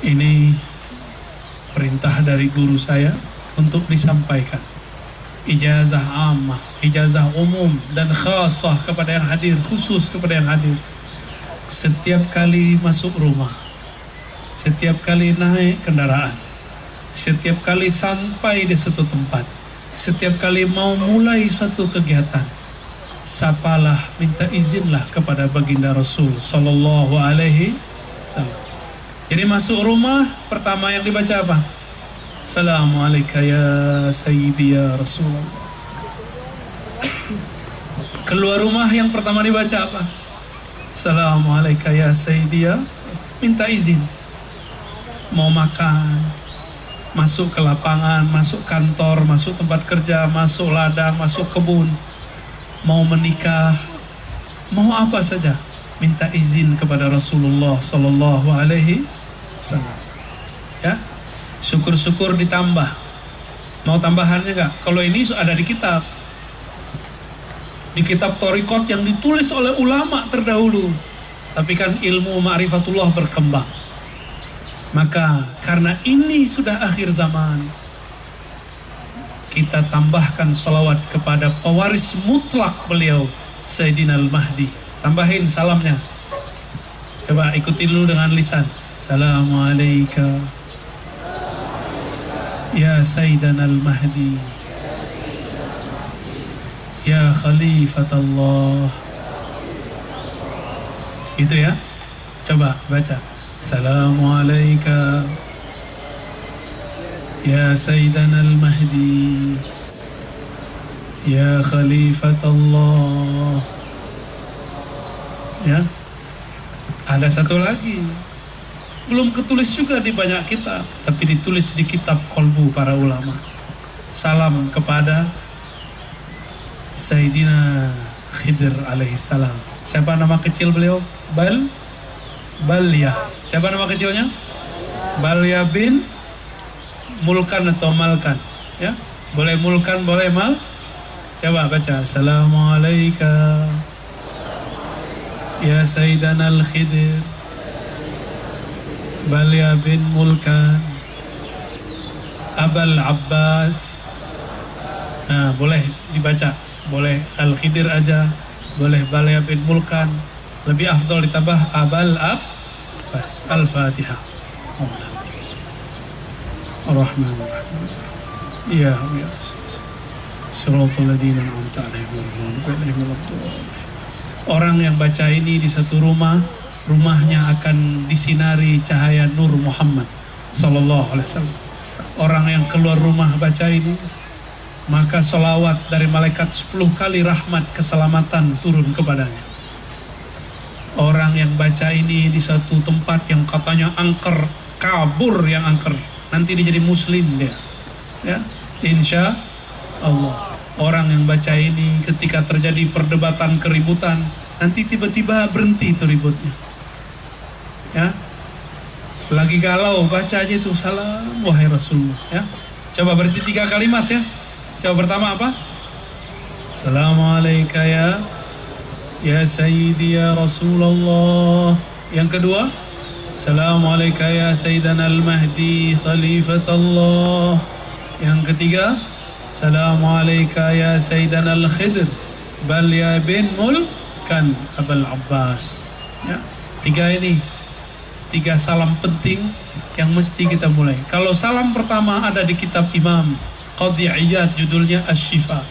Ini perintah dari guru saya untuk disampaikan. Ijazah ammah, ijazah umum dan khasah kepada yang hadir, khusus kepada yang hadir. Setiap kali masuk rumah, setiap kali naik kendaraan, setiap kali sampai di suatu tempat, setiap kali mau mulai suatu kegiatan, sapalah, minta izinlah kepada baginda Rasul Sallallahu Alaihi Wasallam. Jadi masuk rumah, pertama yang dibaca apa? Assalamualaikum ya Sayyidi ya Rasulullah. Keluar rumah yang pertama dibaca apa? Assalamualaikum ya Sayyidi ya. Minta izin. Mau makan, masuk ke lapangan, masuk kantor, masuk tempat kerja, masuk ladang, masuk kebun, mau menikah, mau apa saja, minta izin kepada Rasulullah Sallallahu Alaihi Wasallam. Ya, syukur-syukur ditambah. Mau tambahannya nggak? Kalau ini ada di kitab Thariqat yang ditulis oleh ulama terdahulu. Tapi kan ilmu ma'rifatullah berkembang. Maka karena ini sudah akhir zaman, kita tambahkan salawat kepada pewaris mutlak beliau, Sayyidina Al-Mahdi. Tambahin salamnya. Coba ikuti dulu dengan lisan. Assalamualaikum ya Sayyidina Al-Mahdi, ya Khalifatullah. Itu ya. Coba baca. Assalamualaikum ya Sayyidina Al-Mahdi, ya Khalifatullah. Ya. Ada satu lagi, belum ketulis juga di banyak kitab, tapi ditulis di kitab Qalbu para ulama. Salam kepada Sayyidina Khidir alaihissalam. Siapa nama kecil beliau? Balya. Siapa nama kecilnya? Balya bin Mulkan atau Malkan. Ya, boleh Mulkan, boleh Mal. Coba baca. Assalamualaikum ya Sayyidina Al-Khidir Balya bin Mulkan Abal Abbas. Nah, boleh dibaca, boleh Al-Khidir aja, boleh Balya bin Mulkan. Lebih afdal ditambah Abal Abbas. Al-Fatihah. Ar-Rahmanir-Rahim. Ya Allah. Shiratal ladzina an'amta 'alaihim. Orang yang baca ini di satu rumah, rumahnya akan disinari cahaya nur Muhammad Sallallahu Alaihi Wasallam. Orang yang keluar rumah baca ini, maka salawat dari malaikat 10 kali rahmat keselamatan turun kepadanya. Orang yang baca ini di satu tempat yang katanya angker, kabur yang angker, nanti dia jadi muslim dia. Ya, insya Allah. Orang yang baca ini ketika terjadi perdebatan, keributan, nanti tiba-tiba berhenti itu ributnya. Ya, lagi galau, baca aja itu salam wahai Rasulullah. Ya, coba berarti 3 kalimat ya. Coba pertama apa? Assalamualaikum ya Sayyidi ya Rasulullah. Yang kedua, Assalamualaikum ya Sayyidina Al-Mahdi Khalifatullah. Yang ketiga, Assalamualaikum ya Sayyidina Al-Khidir Balya bin Mulkan Abul Abbas. Ya, 3 ini, 3 salam penting yang mesti kita mulai. Kalau salam pertama ada di kitab Imam Qadhi Iyad, judulnya Asy-Syifa.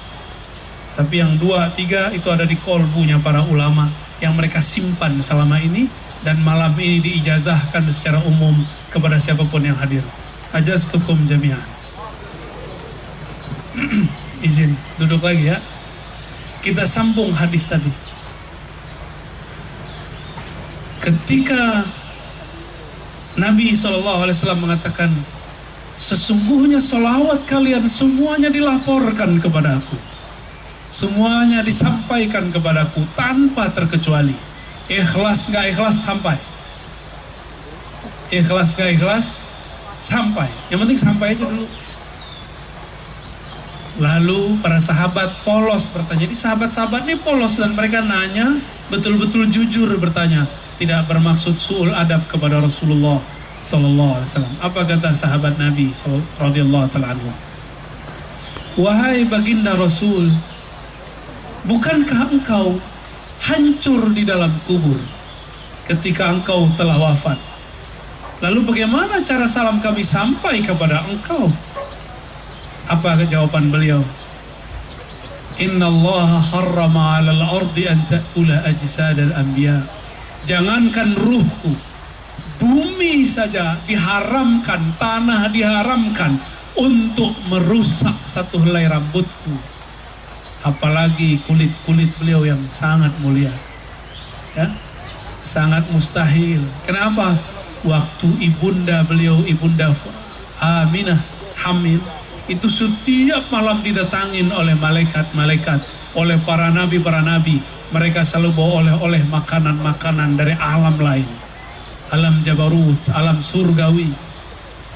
Tapi yang 2, 3 itu ada di kolbunya para ulama yang mereka simpan selama ini, dan malam ini diijazahkan secara umum kepada siapapun yang hadir. Ajaztukum jami'an. Izin duduk lagi ya. Kita sambung hadis tadi. Ketika Nabi SAW mengatakan, sesungguhnya salawat kalian semuanya dilaporkan kepada aku, semuanya disampaikan kepadaku tanpa terkecuali. Ikhlas gak ikhlas sampai, ikhlas gak ikhlas sampai. Yang penting sampai aja dulu. Lalu para sahabat polos bertanya. Jadi sahabat-sahabat ini polos dan mereka nanya betul-betul jujur bertanya, tidak bermaksud su'ul adab kepada Rasulullah, sallallahu alaihi wasallam. Apa kata sahabat Nabi radhiyallahu taala anhu? Wahai baginda Rasul, bukankah engkau hancur di dalam kubur ketika engkau telah wafat? Lalu bagaimana cara salam kami sampai kepada engkau? Apa jawaban beliau? Inna Allah harrama 'alal ardi an ta'kula ajsadal anbiya. Jangankan ruhku, bumi saja diharamkan, tanah diharamkan untuk merusak satu helai rambutku. Apalagi kulit-kulit beliau yang sangat mulia. Ya, sangat mustahil. Kenapa? Waktu ibunda beliau, ibunda Aminah hamil, itu setiap malam didatangin oleh malaikat-malaikat, oleh para nabi. Mereka selalu bawa oleh-oleh makanan-makanan dari alam lain, alam jabarut, alam surgawi.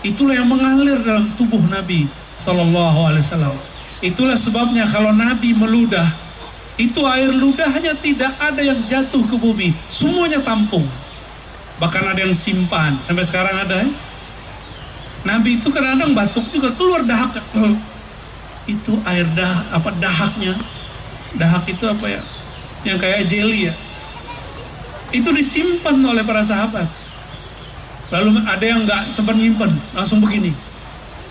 Itulah yang mengalir dalam tubuh Nabi sallallahu alaihi wasallam. Itulah sebabnya kalau Nabi meludah, itu air ludahnya tidak ada yang jatuh ke bumi, semuanya tampung. Bahkan ada yang simpan, sampai sekarang ada ya. Nabi itu kadang-kadang batuk juga keluar dahak. Itu air dahaknya. Dahak itu apa ya? Yang kayak jelly ya. Itu disimpan oleh para sahabat. Lalu ada yang nggak sempat nyimpen, langsung begini.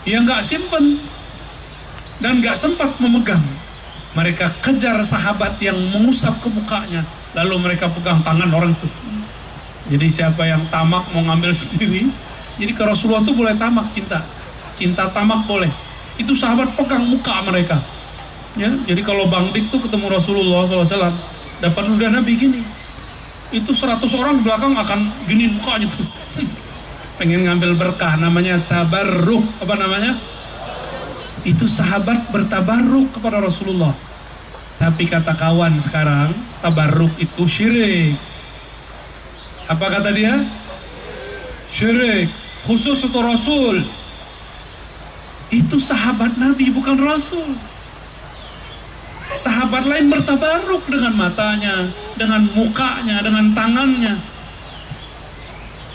Yang nggak simpen dan nggak sempat memegang, mereka kejar sahabat yang mengusap ke mukanya. Lalu mereka pegang tangan orang itu. Jadi siapa yang tamak mau ngambil sendiri. Jadi ke Rasulullah itu boleh tamak cinta tamak boleh. Itu sahabat pegang muka mereka. Ya, jadi kalau Bang Dik tuh ketemu Rasulullah SAW, dapat ludah Nabi gini, itu 100 orang di belakang akan gini mukanya tuh. Pengen ngambil berkah, namanya tabarruk. Apa namanya? Itu sahabat bertabarruk kepada Rasulullah. Tapi kata kawan sekarang, tabarruk itu syirik. Apa kata dia? Syirik. Khusus untuk Rasul. Itu sahabat Nabi, bukan Rasul. Sahabat lain bertabarruk dengan matanya, dengan mukanya, dengan tangannya.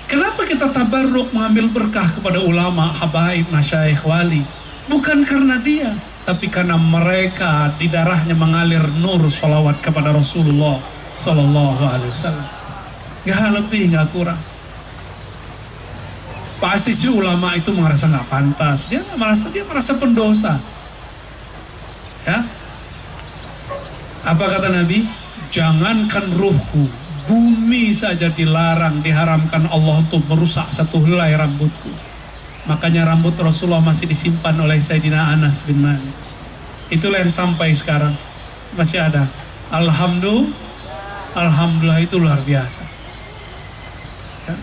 Kenapa kita tabarruk mengambil berkah kepada ulama, habaib, masyaikh, wali? Bukan karena dia, tapi karena mereka di darahnya mengalir nur salawat kepada Rasulullah sallallahu alaihi wasallam. Gak lebih, gak kurang. Pasti si ulama itu merasa nggak pantas, dia merasa pendosa. Ya, apa kata Nabi? Jangankan ruhku, bumi saja dilarang, diharamkan Allah untuk merusak satu helai rambutku. Makanya rambut Rasulullah masih disimpan oleh Sayyidina Anas bin Malik. Itulah yang sampai sekarang masih ada. Alhamdulillah itu luar biasa. Ya.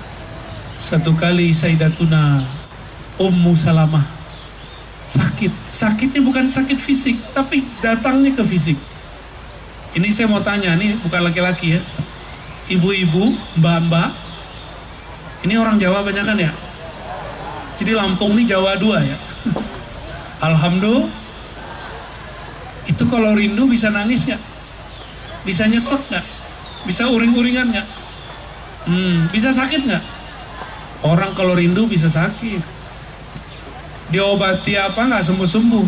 Satu kali Sayyidatuna Ummu Salamah sakitnya bukan sakit fisik, tapi datangnya ke fisik. Ini saya mau tanya, ini bukan laki-laki ya, ibu-ibu, mbak-mbak, ini orang Jawa banyak kan ya? Jadi Lampung ini Jawa 2 ya. Alhamdulillah. Itu kalau rindu bisa nangis gak? Bisa nyesek gak? Bisa uring-uringan gak? Bisa sakit gak? Orang kalau rindu bisa sakit. Diobati apa gak sembuh-sembuh.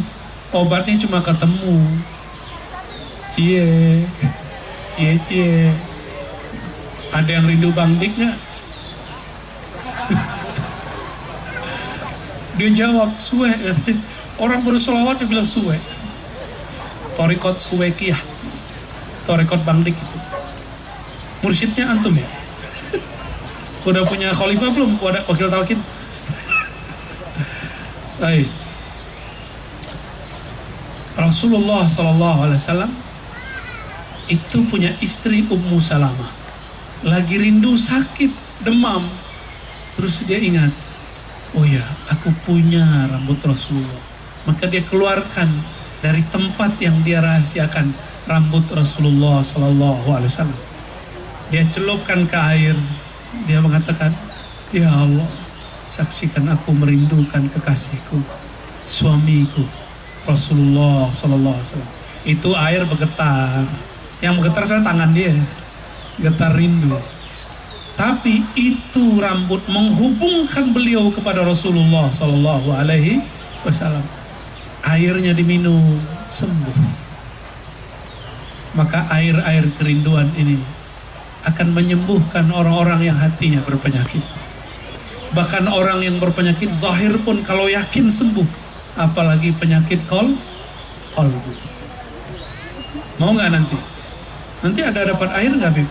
Obatnya cuma ketemu. Cie. Ada yang rindu Bang Dik gak? Dia jawab, suwe. Orang bersolawat dia bilang suwe. Torikot Suwekiyah. Torikot Bang Dik itu. Mursyidnya antum ya? Udah punya khalifah belum? Udah wakil talqin? Baik. Rasulullah SAW itu punya istri Ummu Salamah. Lagi rindu, sakit, demam. Terus dia ingat, oh ya, aku punya rambut Rasulullah. Maka dia keluarkan dari tempat yang dia rahasiakan rambut Rasulullah SAW. Dia celupkan ke air. Dia mengatakan, ya Allah, saksikan aku merindukan kekasihku, suamiku, Rasulullah SAW. Itu air bergetar. Yang bergetar sebenarnya tangan dia, getar rindu. Tapi itu rambut menghubungkan beliau kepada Rasulullah Sallallahu Alaihi Wasallam. Airnya diminum, sembuh. Maka air-air kerinduan ini akan menyembuhkan orang-orang yang hatinya berpenyakit. Bahkan orang yang berpenyakit zahir pun kalau yakin sembuh, apalagi penyakit qalbu. Mau nggak nanti? Nanti ada dapat air nggak, Bib?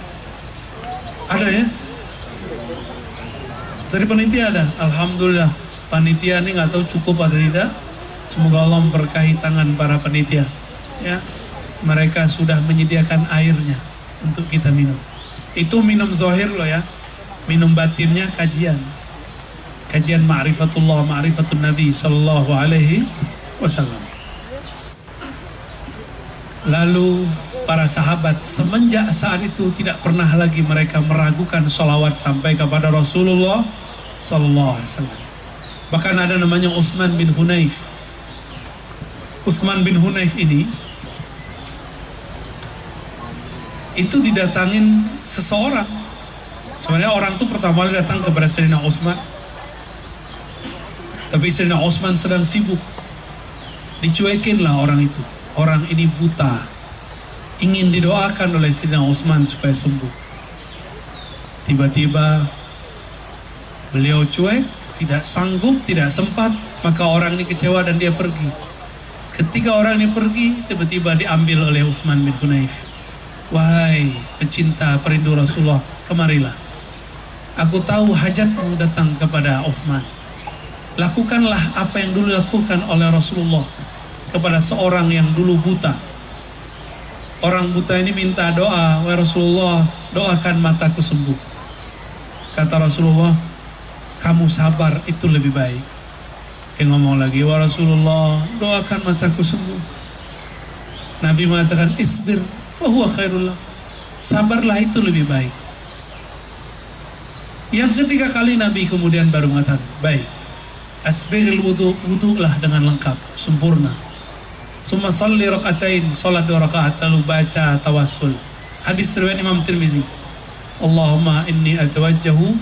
Ada ya? Dari panitia ada. Alhamdulillah. Panitia ini nggak tahu cukup atau tidak. Semoga Allah memberkahi tangan para panitia. Ya, mereka sudah menyediakan airnya untuk kita minum. Itu minum zahir loh ya. Minum batinnya kajian ma'rifatullah, ma'rifatun Nabi Sallallahu Alaihi Wasallam. Lalu para sahabat semenjak saat itu tidak pernah lagi mereka meragukan sholawat sampai kepada Rasulullah Sallallahu Alaihi Wasallam. Bahkan ada namanya Utsman bin Hunayf. Utsman bin Hunayf ini itu didatangin seseorang. Sebenarnya orang itu pertama kali datang kepada Sayyidina Utsman, tapi Sayyidina Utsman sedang sibuk. Dicuekinlah orang itu. Orang ini buta, ingin didoakan oleh Sayyidina Utsman supaya sembuh. Tiba-tiba beliau cuek, tidak sanggup, tidak sempat, maka orang ini kecewa dan dia pergi. Ketika orang ini pergi, tiba-tiba diambil oleh Utsman bin Hunayf. Wahai pecinta perindu Rasulullah, kemarilah. Aku tahu hajatmu datang kepada Utsman. Lakukanlah apa yang dulu dilakukan oleh Rasulullah kepada seorang yang dulu buta. Orang buta ini minta doa, wahai Rasulullah, doakan mataku sembuh. Kata Rasulullah, kamu sabar itu lebih baik. Dia ngomong lagi, wahai Rasulullah, doakan mataku sembuh. Nabi mengatakan, isbir fahuwa khairullah. Sabarlah itu lebih baik. Yang ketiga kali Nabi kemudian baru mengatakan, baik, asbiril wudu'lah dengan lengkap, sempurna. Summa salli rakaatain, salat 2 rakaat, lalu baca tawassul. Hadis riwayat Imam Tirmizi. Allahumma inni atawajjahu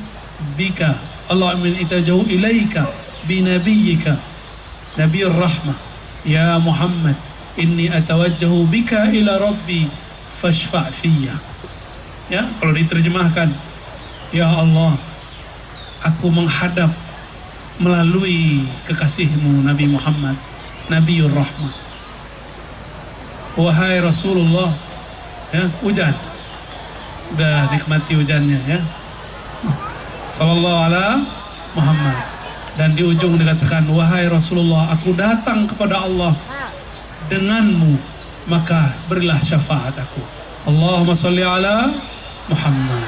bika, Allahumma inni atawajjahu ilaika binabiyyika nabiyur rahmah ya Muhammad, inni atawajjahu bika ila rabbi fashfa' fiyya. Ya, kalau diterjemahkan, ya Allah, aku menghadap melalui kekasihmu Nabi Muhammad, Nabiyur Rahmah. Wahai Rasulullah, ya, hujan. Udah nikmati hujannya ya. Sallallahu alaihi Muhammad. Dan di ujung dikatakan, wahai Rasulullah, aku datang kepada Allah denganmu, maka berilah syafaat aku. Allahumma salli ala Muhammad.